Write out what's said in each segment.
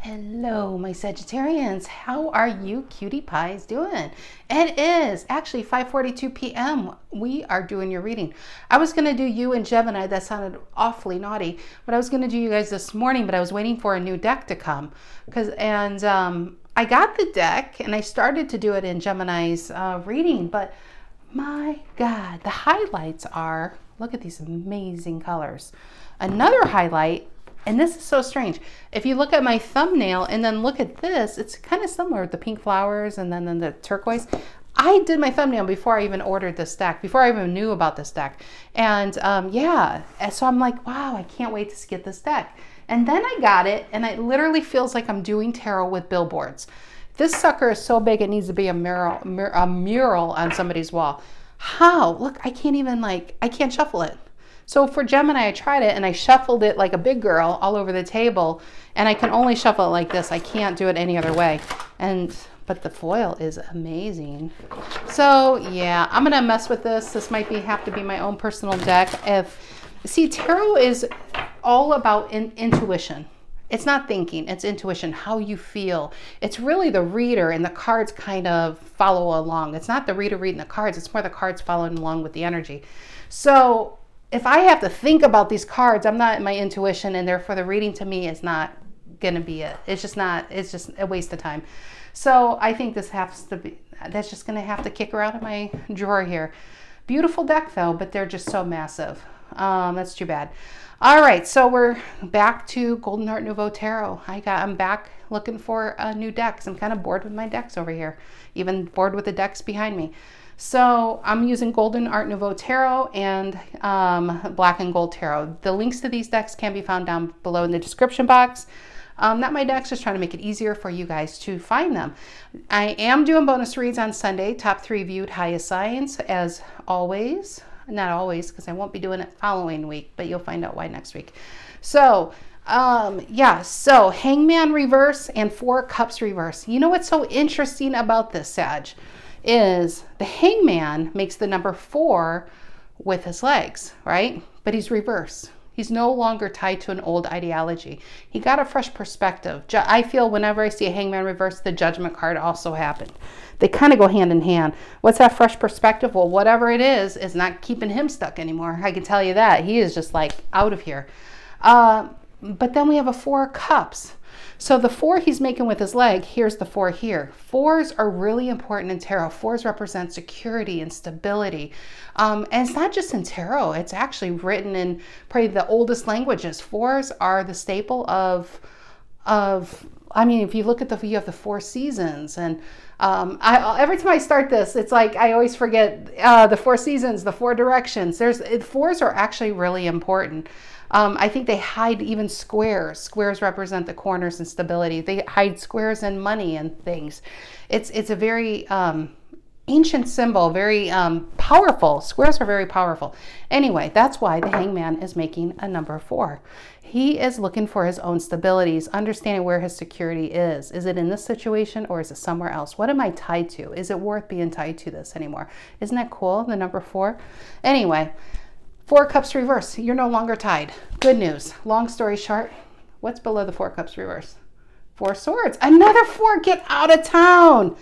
Hello, my Sagittarians. How are you cutie pies doing? It is actually 5:42 p.m. We are doing your reading. I was going to do you and Gemini. That sounded awfully naughty. But I was going to do you guys this morning, but I was waiting for a new deck to come. I got the deck and I started to do it in Gemini's reading. But my God, the highlights are, look at these amazing colors. Another highlight. And this is so strange. If you look at my thumbnail and then look at this, it's kind of similar with the pink flowers and then the turquoise. I did my thumbnail before I even ordered this deck, before I even knew about this deck. And yeah, so I'm like, wow, I can't wait to get this deck. And then I got it and it literally feels like I'm doing tarot with billboards. This sucker is so big it needs to be a mural on somebody's wall. How? Look, I can't even I can't shuffle it. So for Gemini, I tried it and I shuffled it like a big girl all over the table, and I can only shuffle it like this. I can't do it any other way. But the foil is amazing. So yeah, I'm gonna mess with this. This might have to be my own personal deck. See, tarot is all about intuition. It's not thinking, it's intuition, how you feel. It's really the reader, and the cards kind of follow along. It's not the reader reading the cards, it's more the cards following along with the energy. So if I have to think about these cards, I'm not in my intuition, and therefore the reading to me is not going to be it. It's just not, it's just a waste of time. So I think this has to be, that's just going to have to kick around in my drawer here. Beautiful deck though, but they're just so massive. That's too bad. All right, so we're back to Golden Art Nouveau Tarot. I'm back looking for a new deck. I'm kind of bored with my decks over here, even bored with the decks behind me. So I'm using Golden Art Nouveau Tarot and Black and Gold Tarot. The links to these decks can be found down below in the description box. Not my decks, just trying to make it easier for you guys to find them. I am doing bonus reads on Sunday, top 3 viewed highest signs, as always. Not always, because I won't be doing it following week, but you'll find out why next week. So yeah, so Hangman Reverse and 4 Cups Reverse. You know what's so interesting about this, Sag, is the Hangman makes the number 4 with his legs, right? But he's reverse. He's no longer tied to an old ideology. He got a fresh perspective. I feel whenever I see a Hangman Reverse, the Judgment card also happened. They kind of go hand in hand. What's that fresh perspective? Well, whatever it is not keeping him stuck anymore. I can tell you that. He is just like out of here. But then we have a 4 Cups. So the 4 he's making with his leg, here's the 4 here. 4s are really important in tarot. 4s represent security and stability. And it's not just in tarot. It's actually written in probably the oldest languages. 4s are the staple of I mean, if you look at you have the 4 seasons. And every time I start this, it's like I always forget the 4 seasons, the 4 directions. 4s are actually really important. I think they hide even squares. Squares represent the corners and stability. They hide squares and money and things. It's a very ancient symbol, very powerful. Squares are very powerful. Anyway, that's why the Hangman is making a number 4. He is looking for his own stabilities, understanding where his security is. Is it in this situation or is it somewhere else? What am I tied to? Is it worth being tied to this anymore? Isn't that cool, the number 4? Anyway, 4 Cups Reverse, you're no longer tied. Good news. Long story short, what's below the 4 Cups Reverse? 4 Swords. Another 4, get out of town.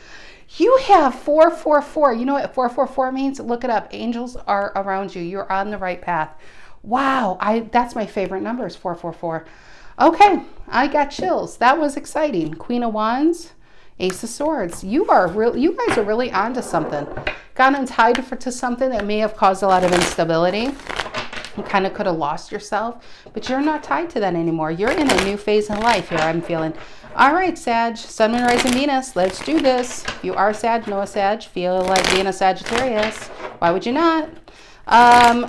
You have 444. You know what 444 means? Look it up. Angels are around you. You're on the right path. Wow, that's my favorite number is 444. Okay, I got chills. That was exciting. Queen of Wands, Ace of Swords. You guys are really onto something. Got untied to something that may have caused a lot of instability. You kind of could have lost yourself, but you're not tied to that anymore. You're in a new phase in life here, I'm feeling. All right, Sag, Sun, Moon, Rising, Venus, let's do this. If you are Sag, know a Sag, feel like being a Sagittarius. Why would you not?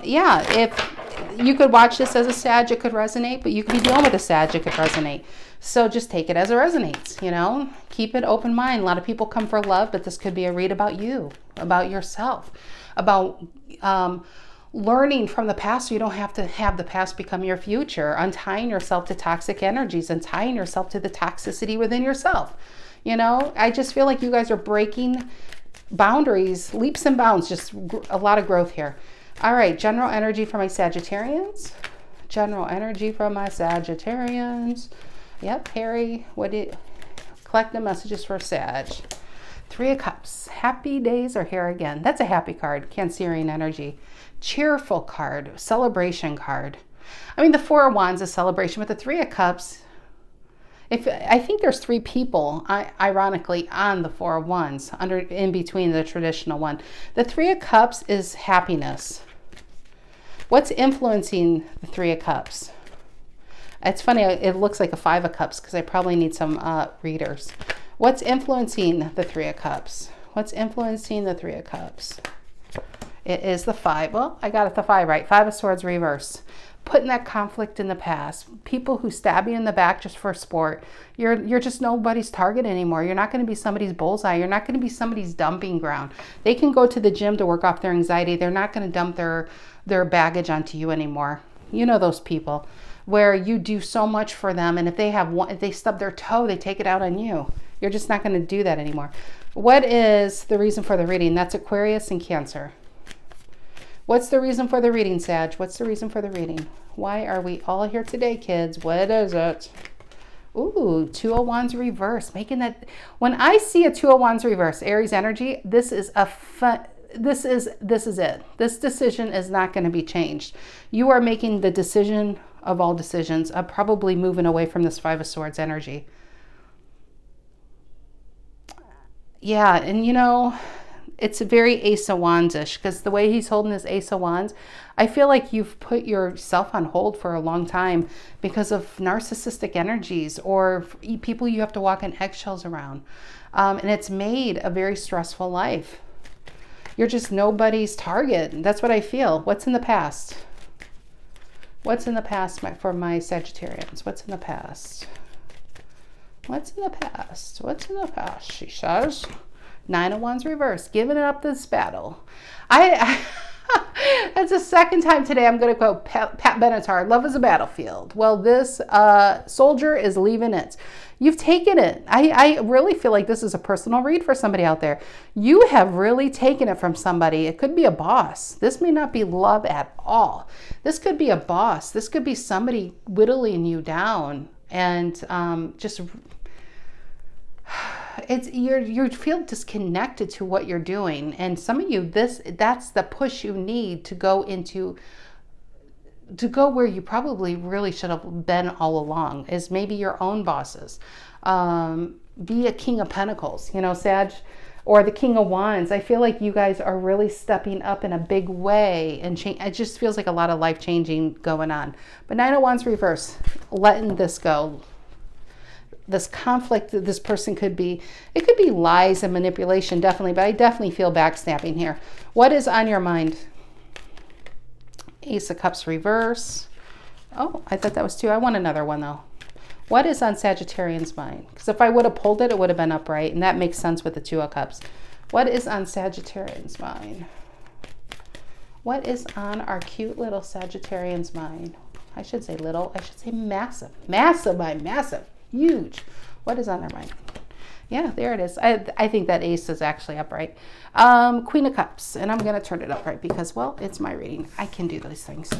Yeah, if you could watch this as a Sag, it could resonate, but you could be dealing with a Sag, it could resonate. So just take it as it resonates, you know, keep it open mind. A lot of people come for love, but this could be a read about you, about yourself, about learning from the past so you don't have to have the past become your future, untying yourself to toxic energies and tying yourself to the toxicity within yourself. You know, I just feel like you guys are breaking boundaries, leaps and bounds, just a lot of growth here. All right, general energy for my Sagittarians. General energy from my Sagittarians. Yep, Harry, collect the messages for Sag. 3 of Cups. Happy days are here again. That's a happy card. Cancerian energy. Cheerful card. Celebration card. I mean, the 4 of Wands is celebration, but the 3 of Cups, I think there's 3 people, ironically, on the 4 of Wands, in between the traditional one. The 3 of Cups is happiness. What's influencing the 3 of Cups? It's funny, it looks like a 5 of Cups because I probably need some readers. What's influencing the 3 of Cups? What's influencing the 3 of Cups? It is the 5. Well, I got it, the 5 right. 5 of Swords reverse. Putting that conflict in the past. People who stab you in the back just for sport. You're just nobody's target anymore. You're not going to be somebody's bullseye. You're not going to be somebody's dumping ground. They can go to the gym to work off their anxiety. They're not going to dump their baggage onto you anymore. You know those people where you do so much for them, and if they stub their toe, they take it out on you. You're just not going to do that anymore. What is the reason for the reading? That's Aquarius and Cancer. What's the reason for the reading, Sag? What's the reason for the reading? Why are we all here today, kids? What is it? Ooh, 2 of Wands reverse. Making that, when I see a 2 of Wands reverse, Aries energy, this is it. This decision is not going to be changed. You are making the decision of all decisions of probably moving away from this 5 of Swords energy. Yeah, and you know, it's very Ace of Wands-ish because the way he's holding this Ace of Wands, I feel like you've put yourself on hold for a long time because of narcissistic energies or people you have to walk on eggshells around. And it's made a very stressful life. You're just nobody's target. That's what I feel. What's in the past? What's in the past for my Sagittarians? What's in the past? What's in the past? What's in the past, she says. 9 of Wands reverse, giving it up this battle. That's the second time today I'm going to quote Pat Benatar, love is a battlefield. Well, this soldier is leaving it. You've taken it. I really feel like this is a personal read for somebody out there. You have really taken it from somebody. It could be a boss. This may not be love at all. This could be a boss. This could be somebody whittling you down and just... you feel disconnected to what you're doing, and some of you, that's the push you need to go where you probably really should have been all along, is maybe your own bosses. Be a King of Pentacles, you know, Sag, or the King of Wands. I feel like you guys are really stepping up in a big way and change. It just feels like a lot of life changing going on. But 9 of Wands reverse, letting this go. This conflict that this person could be, it could be lies and manipulation, definitely, but I definitely feel backstabbing here. What is on your mind? Ace of Cups reverse. Oh, I thought that was 2. I want another one though. What is on Sagittarian's mind? Because if I would have pulled it, it would have been upright, and that makes sense with the 2 of Cups. What is on Sagittarian's mind? What is on our cute little Sagittarian's mind? I should say little, I should say massive. Massive, massive. Huge. What is on their mind? Yeah, there it is. I think that ace is actually upright. Queen of Cups, and I'm going to turn it upright because, well, it's my reading. I can do those things.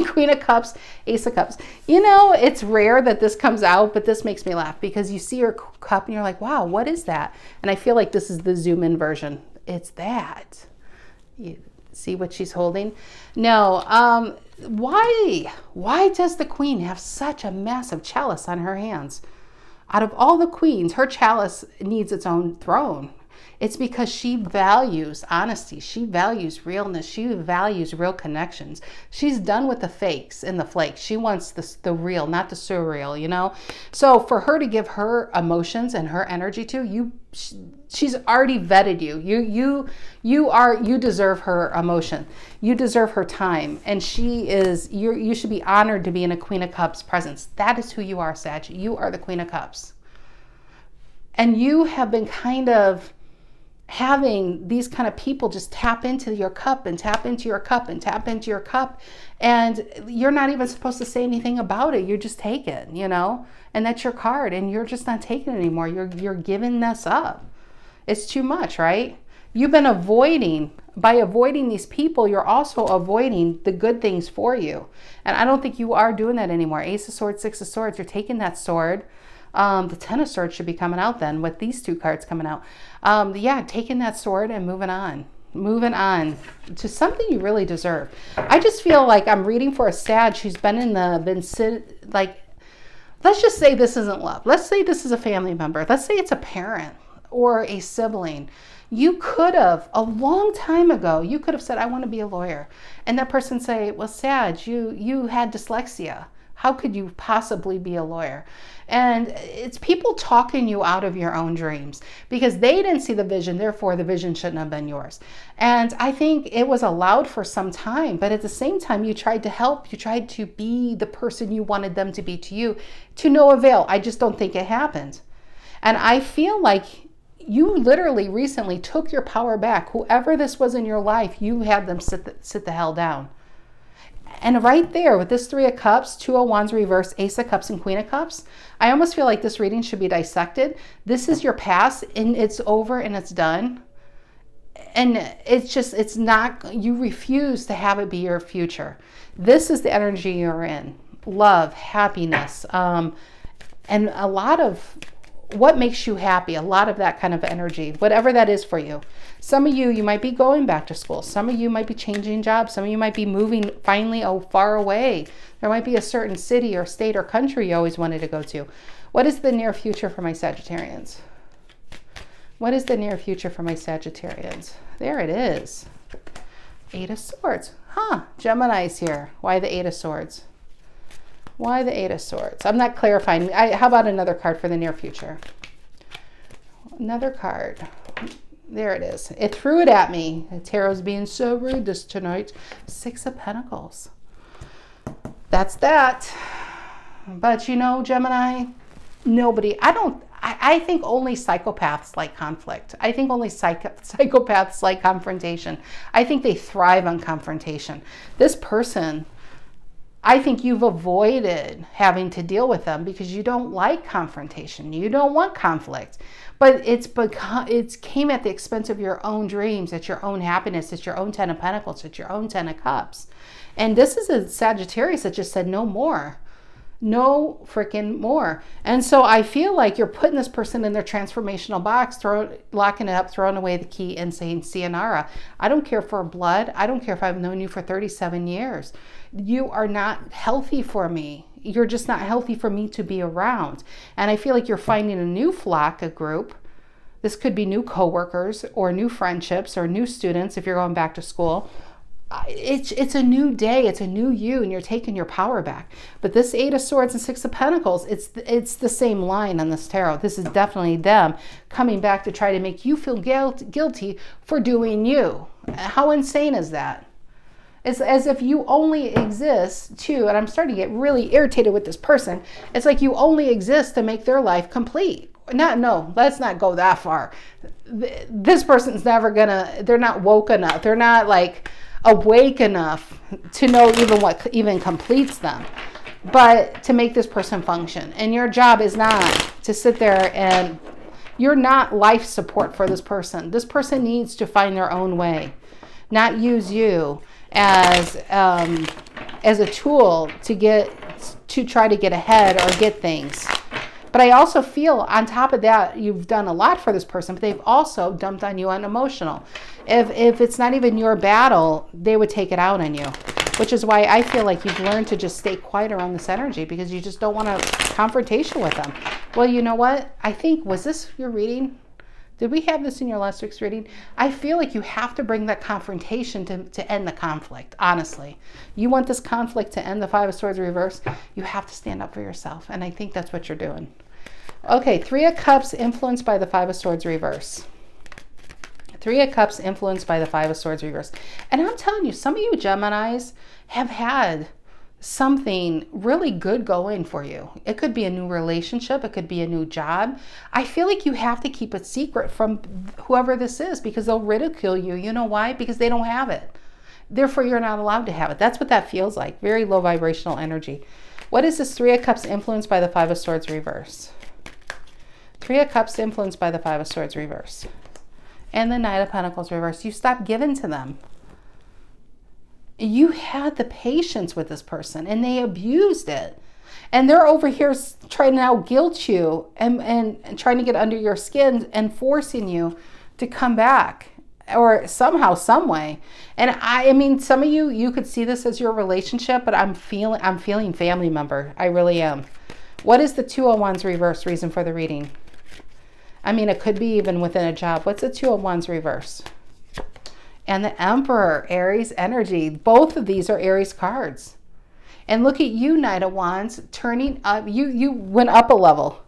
Queen of Cups, Ace of Cups. You know, it's rare that this comes out, but this makes me laugh because you see her cup and you're like, wow, what is that? And I feel like this is the zoom in version. It's that. You see what she's holding? No. Why does the Queen have such a massive chalice on her hands? Out of all the queens, her chalice needs its own throne. It's because she values honesty. She values realness. She values real connections. She's done with the fakes and the flakes. She wants the real, not the surreal, you know? So for her to give her emotions and her energy to you, she's already vetted you. You deserve her emotion. You deserve her time. And you should be honored to be in a Queen of Cups presence. That is who you are, Sag. You are the Queen of Cups. And you have been kind of having these kind of people just tap into your cup and tap into your cup and tap into your cup, and you're not even supposed to say anything about it. You just take it, you know, and that's your card, and you're just not taking it anymore. You're giving this up. It's too much, right? You've been avoiding, by avoiding these people, you're also avoiding the good things for you. And I don't think you are doing that anymore. Ace of Swords, Six of Swords, you're taking that sword. The Ten of Swords should be coming out then with these two cards coming out. Yeah, taking that sword and moving on. Moving on to something you really deserve. I just feel like I'm reading for a Sag who's been in the, like, let's just say this isn't love. Let's say this is a family member. Let's say it's a parent or a sibling. You could have, a long time ago, you could have said, I want to be a lawyer. And that person say, well, Sag, you had dyslexia. How could you possibly be a lawyer? And it's people talking you out of your own dreams because they didn't see the vision. Therefore, the vision shouldn't have been yours. And I think it was allowed for some time. But at the same time, you tried to help. You tried to be the person you wanted them to be to you, to no avail. I just don't think it happened. And I feel like you literally recently took your power back. Whoever this was in your life, you had them sit the hell down. And right there with this Three of Cups, Two of Wands reverse, Ace of Cups, and Queen of Cups, I almost feel like this reading should be dissected. This is your past and it's over and it's done. And it's just, it's not, you refuse to have it be your future. This is the energy you're in. Love, happiness, and a lot of what makes you happy, a lot of that kind of energy, whatever that is for you. Some of you might be going back to school. Some of you might be changing jobs. Some of you might be moving finally far away. There might be a certain city or state or country you always wanted to go to. What is the near future for my Sagittarians? What is the near future for my Sagittarians? There it is. Eight of Swords. Huh, Gemini's here. Why the Eight of Swords? Why the Eight of Swords? I'm not clarifying. How about another card for the near future? Another card. There it is. It threw it at me. The tarot's being so rude this tonight. Six of Pentacles. That's that. But you know, Gemini, nobody, I think only psychopaths like conflict. I think only psychopaths like confrontation. I think they thrive on confrontation. This person, I think you've avoided having to deal with them because you don't like confrontation. You don't want conflict. But it came at the expense of your own dreams. It's your own happiness. It's your own Ten of Pentacles. It's your own Ten of Cups. And this is a Sagittarius that just said no more. No freaking more. And so I feel like you're putting this person in their transformational box, locking it up, throwing away the key and saying, sayonara. I don't care for blood. I don't care if I've known you for 37 years. You are not healthy for me. You're just not healthy for me to be around. And I feel like you're finding a new flock, a group. This could be new coworkers or new friendships or new students if you're going back to school. It's a new day. It's a new you, and you're taking your power back. But this Eight of Swords and Six of Pentacles, it's the same line on this tarot. This is definitely them coming back to try to make you feel guilty for doing you. How insane is that? It's as if you only exist to, and I'm starting to get really irritated with this person. It's like you only exist to make their life complete. No, let's not go that far. This person's never gonna, they're not woke enough. They're not like awake enough to know even what even completes them, but to make this person function. And your job is not to sit there and you're not life support for this person. This person needs to find their own way, not use you as a tool to try to get ahead or get things. But I also feel on top of that, you've done a lot for this person, but they've also dumped on you on emotional. If it's not even your battle, they would take it out on you, which is why I feel like you've learned to just stay quiet around this energy because you just don't want a confrontation with them. Well, you know what? I think, was this your reading? Did we have this in your last week's reading? I feel like you have to bring that confrontation to end the conflict, honestly. You want this conflict to end, the Five of Swords reverse, you have to stand up for yourself. And I think that's what you're doing. Okay, Three of Cups influenced by the Five of Swords reverse. Three of Cups influenced by the Five of Swords reverse. And I'm telling you, some of you Geminis have had something really good going for you. It could be a new relationship. It could be a new job. I feel like you have to keep it secret from whoever this is because they'll ridicule you. You know why? Because they don't have it. Therefore, you're not allowed to have it. That's what that feels like. Very low vibrational energy. What is this Three of Cups influenced by the Five of Swords reverse? Three of Cups influenced by the Five of Swords reverse. And the Knight of Pentacles reversed. You stopped giving to them. You had the patience with this person and they abused it. And they're over here trying to now guilt you and trying to get under your skin and forcing you to come back, or somehow, some way. And I mean, some of you could see this as your relationship, but I'm feeling family member. I really am. What is the Two of Wands reverse reason for the reading? I mean, it could be even within a job. What's the Two of Wands reverse? And the Emperor, Aries energy. Both of these are Aries cards. And look at you, Knight of Wands, turning up. You went up a level.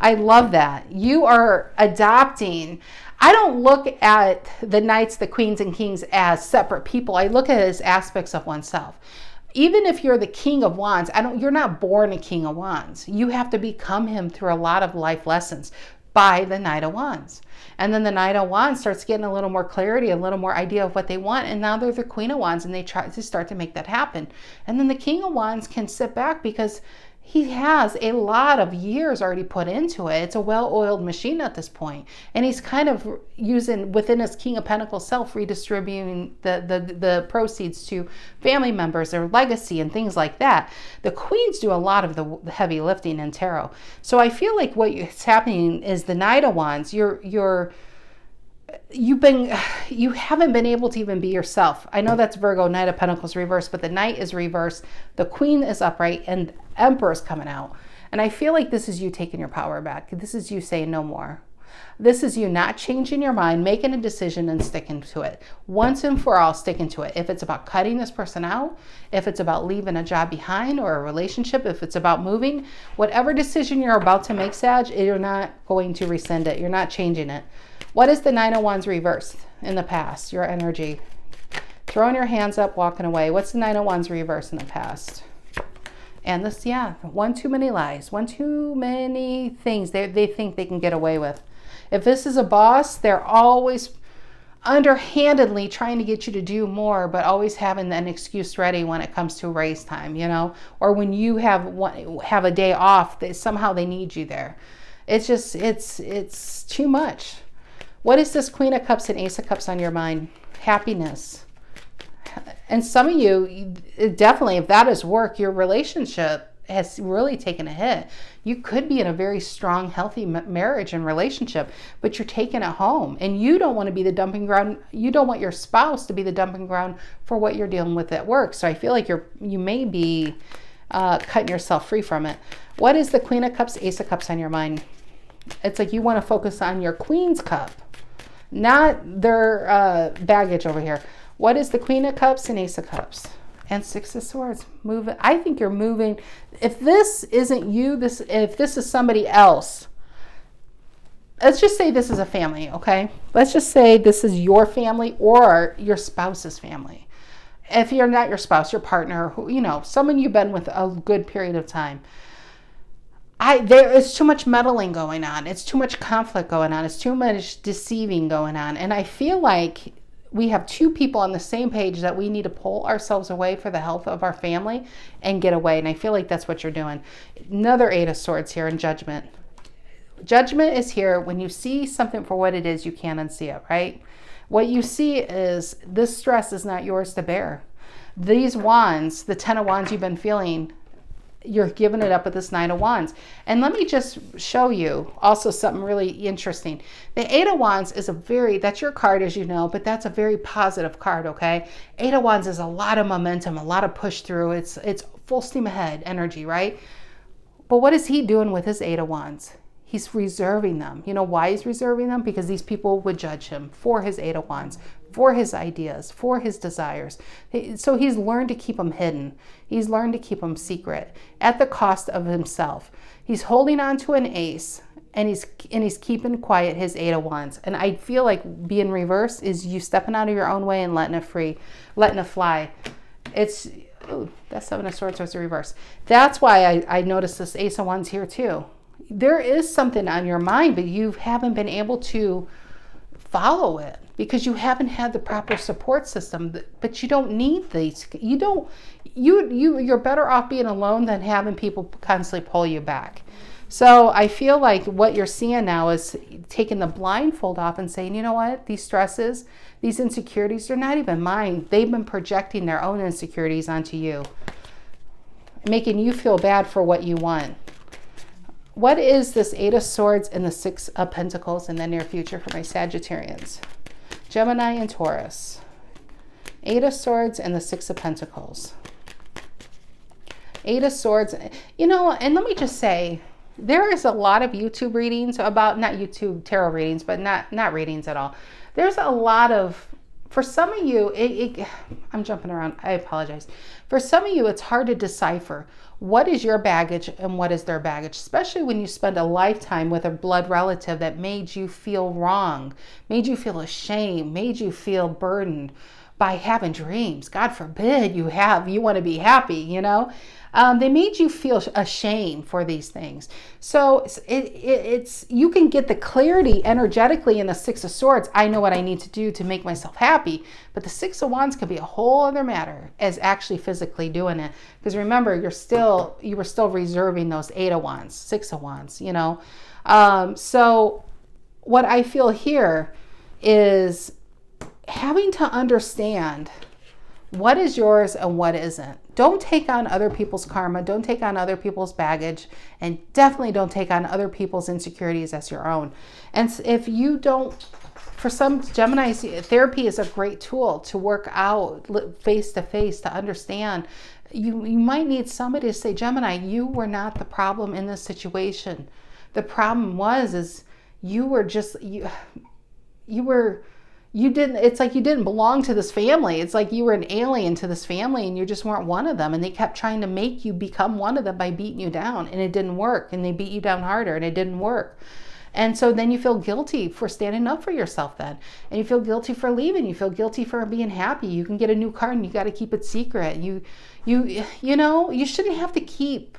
I love that. You are adopting. I don't look at the Knights, the Queens, and Kings as separate people. I look at it as aspects of oneself. Even if you're the King of Wands, you're not born a King of Wands. You have to become him through a lot of life lessons by the Knight of Wands. And then the Knight of Wands starts getting a little more clarity, a little more idea of what they want. And now they're the Queen of Wands and they try to start to make that happen. And then the King of Wands can sit back because he has a lot of years already put into it. It's a well-oiled machine at this point. And he's kind of using, within his King of Pentacles self, redistributing the proceeds to family members, their legacy and things like that. The Queens do a lot of the heavy lifting in tarot. So I feel like what's happening is the Knight of Wands, you haven't been able to even be yourself. I know that's Virgo, Knight of Pentacles reversed, but the Knight is reversed, the Queen is upright, and Emperor is coming out. And I feel like this is you taking your power back. This is you saying no more. This is you not changing your mind, making a decision and sticking to it. Once and for all, sticking to it. If it's about cutting this person out, if it's about leaving a job behind or a relationship, if it's about moving, whatever decision you're about to make, Sag, you're not going to rescind it. You're not changing it. What is the Nine of Wands reversed in the past? Your energy. Throwing your hands up, walking away. What's the Nine of Wands reversed in the past? And this, yeah, one too many lies. One too many things they think they can get away with. If this is a boss, they're always underhandedly trying to get you to do more, but always having an excuse ready when it comes to raise time, you know? Or when you have a day off, somehow they need you there. It's just, it's too much. What is this Queen of Cups and Ace of Cups on your mind? Happiness. And some of you, definitely, if that is work, your relationship has really taken a hit. You could be in a very strong, healthy marriage and relationship, but you're taking it home. And you don't want to be the dumping ground. You don't want your spouse to be the dumping ground for what you're dealing with at work. So I feel like you may be cutting yourself free from it. What is the Queen of Cups, Ace of Cups on your mind? It's like you want to focus on your Queen's Cup, not their baggage over here. What is the Queen of Cups and Ace of Cups? And Six of Swords. Moving. I think you're moving. If this isn't you, if this is somebody else, let's just say this is a family, okay? Let's just say this is your family or your spouse's family. If you're not your spouse, your partner, who, you know, someone you've been with a good period of time. There is too much meddling going on. It's too much conflict going on. It's too much deceiving going on. And I feel like we have two people on the same page that we need to pull ourselves away for the health of our family and get away. And I feel like that's what you're doing. Another Eight of Swords here in Judgment. Judgment is here when you see something for what it is, you can't unsee it, right? What you see is this stress is not yours to bear. These wands, the 10 of Wands you've been feeling, you're giving it up with this Nine of Wands. And let me just show you also something really interesting. The Eight of Wands is that's your card, as you know, but that's a very positive card, okay? Eight of Wands is a lot of momentum, a lot of push through. It's full steam ahead energy, right? But what is he doing with his Eight of Wands? He's reserving them. You know why he's reserving them? Because these people would judge him for his Eight of Wands, for his ideas, for his desires. So he's learned to keep them hidden. He's learned to keep them secret at the cost of himself. He's holding on to an ace and he's keeping quiet his Eight of Wands. And I feel like being reversed is you stepping out of your own way and letting it free, letting it fly. It's, ooh, that Seven of Swords was reversed. That's why I noticed this Ace of Wands here too. There is something on your mind, but you haven't been able to follow it because you haven't had the proper support system. But you don't need these. You're better off being alone than having people constantly pull you back. So I feel like what you're seeing now is taking the blindfold off and saying, you know what, these stresses, these insecurities, they're not even mine. They've been projecting their own insecurities onto you, making you feel bad for what you want. What is this Eight of Swords and the Six of Pentacles in the near future for my Sagittarians? Gemini and Taurus. Eight of Swords and the Six of Pentacles. Eight of Swords. You know, and let me just say, there is a lot of YouTube readings about, not YouTube tarot readings, but not readings at all. There's a lot of, for some of you, I'm jumping around, I apologize. For some of you, it's hard to decipher what is your baggage and what is their baggage, especially when you spend a lifetime with a blood relative that made you feel wrong, made you feel ashamed, made you feel burdened by having dreams. God forbid you want to be happy, you know. They made you feel ashamed for these things. So it's you can get the clarity energetically in the Six of Swords. I know what I need to do to make myself happy. But the Six of Wands could be a whole other matter as actually physically doing it. Because remember, you were still reserving those Eight of Wands, Six of Wands, you know. So what I feel here is having to understand what is yours and what isn't. Don't take on other people's karma. Don't take on other people's baggage. And definitely don't take on other people's insecurities as your own. And if you don't, for some Geminis, therapy is a great tool to work out face to face, to understand. You might need somebody to say, Gemini, you were not the problem in this situation. The problem is you were just, it's like you didn't belong to this family. It's like you were an alien to this family and you just weren't one of them. And they kept trying to make you become one of them by beating you down, and it didn't work. And they beat you down harder and it didn't work. And so then you feel guilty for standing up for yourself then. And you feel guilty for leaving. You feel guilty for being happy. You can get a new car and you got to keep it secret. You know, you shouldn't have to keep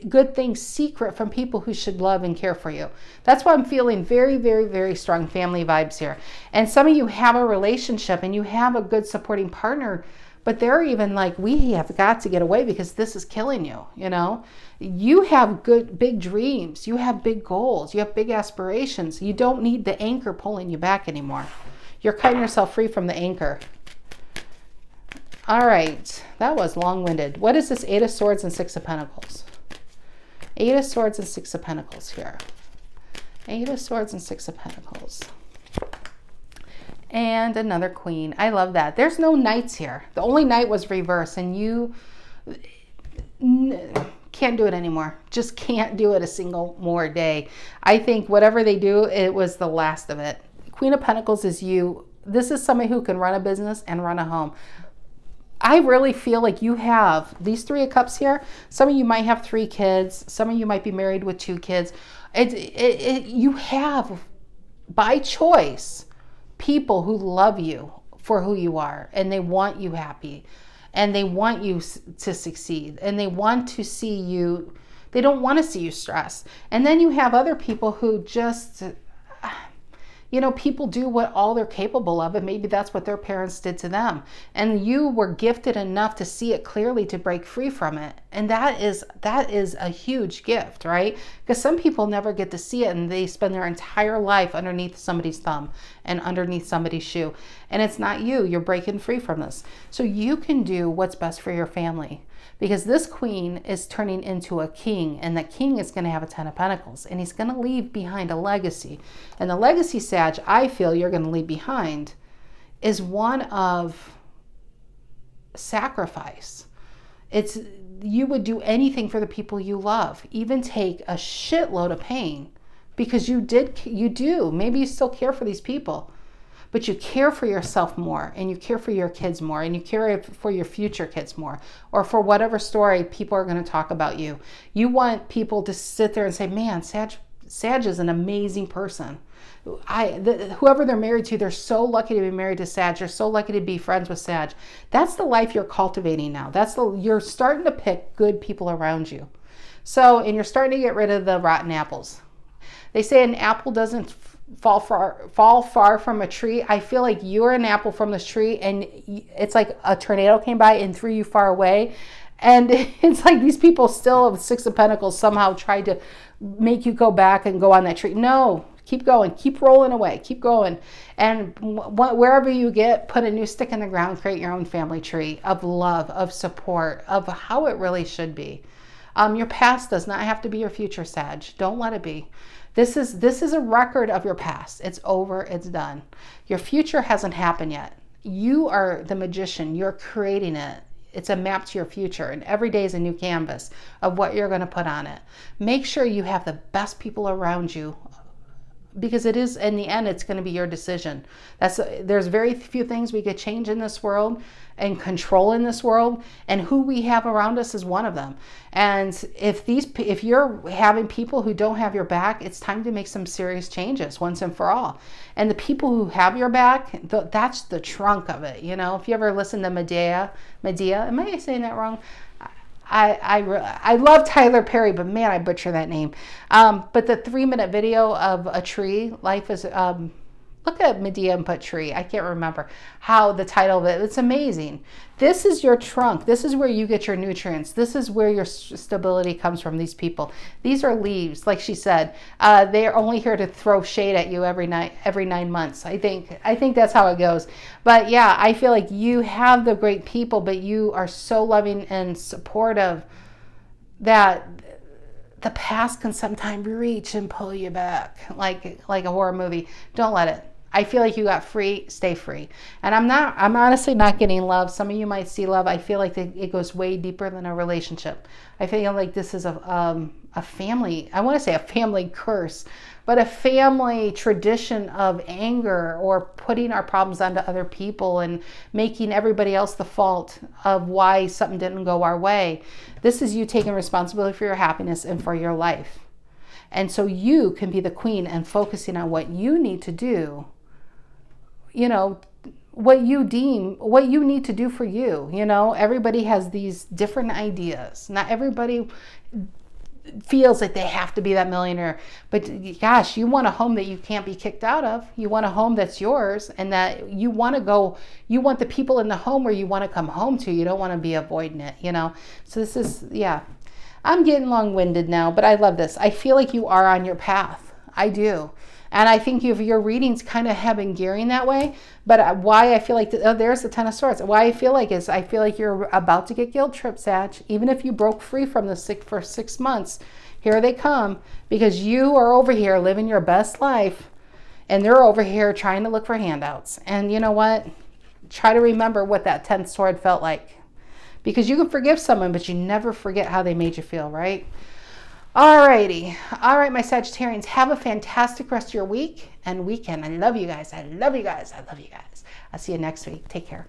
good things secret from people who should love and care for you. That's why I'm feeling very, very, very strong family vibes here. And some of you have a relationship and you have a good supporting partner, but they're even like, we have got to get away because this is killing you, you know? You have good, big dreams. You have big goals. You have big aspirations. You don't need the anchor pulling you back anymore. You're cutting yourself free from the anchor. All right, that was long-winded. What is this Eight of Swords and Six of Pentacles? Eight of Swords and Six of Pentacles here. Eight of Swords and Six of Pentacles. And another Queen. I love that. There's no Knights here. The only Knight was reversed, and you can't do it anymore. Just can't do it a single more day. I think whatever they do, it was the last of it. Queen of Pentacles is you. This is somebody who can run a business and run a home. I really feel like you have these Three of Cups here. Some of you might have 3 kids. Some of you might be married with 2 kids. You have, by choice, people who love you for who you are. And they want you happy. And they want you to succeed. And they want to see you. They don't want to see you stressed. And then you have other people who just... You know, people do what all they're capable of, and maybe that's what their parents did to them. And you were gifted enough to see it clearly to break free from it. And that is a huge gift, right? Because some people never get to see it, and they spend their entire life underneath somebody's thumb and underneath somebody's shoe. And it's not you. You're breaking free from this. So you can do what's best for your family. Because this Queen is turning into a king, and the king is going to have a 10 of Pentacles, and he's going to leave behind a legacy. And the legacy, Sag, I feel you're going to leave behind is one of sacrifice. It's you would do anything for the people you love, even take a shitload of pain, because you do. Maybe you still care for these people. But you care for yourself more, and you care for your kids more, and you care for your future kids more, or for whatever story people are going to talk about you. You want people to sit there and say, man, Sag is an amazing person. Whoever they're married to, they're so lucky to be married to Sag. You're so lucky to be friends with Sag. That's the life you're cultivating now. You're starting to pick good people around you. So, and you're starting to get rid of the rotten apples. They say an apple doesn't fall far from a tree. I feel like you're an apple from this tree, and it's like a tornado came by and threw you far away. And it's like these people still, with Six of Pentacles, somehow tried to make you go back and go on that tree. No, keep going, keep rolling away, keep going. And wherever you get, put a new stick in the ground, create your own family tree of love, of support, of how it really should be. Your past does not have to be your future, Sag. Don't let it be. This is a record of your past. It's over, it's done. Your future hasn't happened yet. You are the magician, you're creating it. It's a map to your future, and every day is a new canvas of what you're going to put on it. Make sure you have the best people around you, because it is, in the end, it's going to be your decision. There's very few things we could change in this world and control in this world, and who we have around us is one of them. And if you're having people who don't have your back, it's time to make some serious changes once and for all. And the people who have your back, that's the trunk of it. You know, if you ever listen to Medea, am I saying that wrong? I love Tyler Perry, but man, I butcher that name. But the 3-minute video of a tree, life is, look at Medea and put tree. I can't remember how the title of it. It's amazing. This is your trunk. This is where you get your nutrients. This is where your stability comes from, these people. These are leaves, like she said. They are only here to throw shade at you every 9 months. I think that's how it goes. But yeah, I feel like you have the great people, but you are so loving and supportive that the past can sometimes reach and pull you back like a horror movie. Don't let it. I feel like you got free, stay free. And I'm honestly not getting love. Some of you might see love. I feel like it goes way deeper than a relationship. I feel like this is a family, I want to say a family curse, but a family tradition of anger or putting our problems onto other people and making everybody else the fault of why something didn't go our way. This is you taking responsibility for your happiness and for your life. And so you can be the queen and focusing on what you need to do, you know, what you need to do for you. You know, everybody has these different ideas. Not everybody feels like they have to be that millionaire, but gosh, you want a home that you can't be kicked out of. You want a home that's yours, and that you want the people in the home where you want to come home to. You don't want to be avoiding it, you know. So this is, yeah, I'm getting long-winded now, but I love this. I feel like you are on your path. I do. And I think your readings kind of have been gearing that way. But why I feel like, there's the Ten of Swords. Why I feel like is, I feel like you're about to get guilt tripped, Sag. Even if you broke free from this for 6 months, here they come. Because you are over here living your best life, and they're over here trying to look for handouts. And you know what? Try to remember what that 10th sword felt like. Because you can forgive someone, but you never forget how they made you feel, right? Alrighty. All right, my Sagittarians, have a fantastic rest of your week and weekend. I love you guys. I love you guys. I love you guys. I'll see you next week. Take care.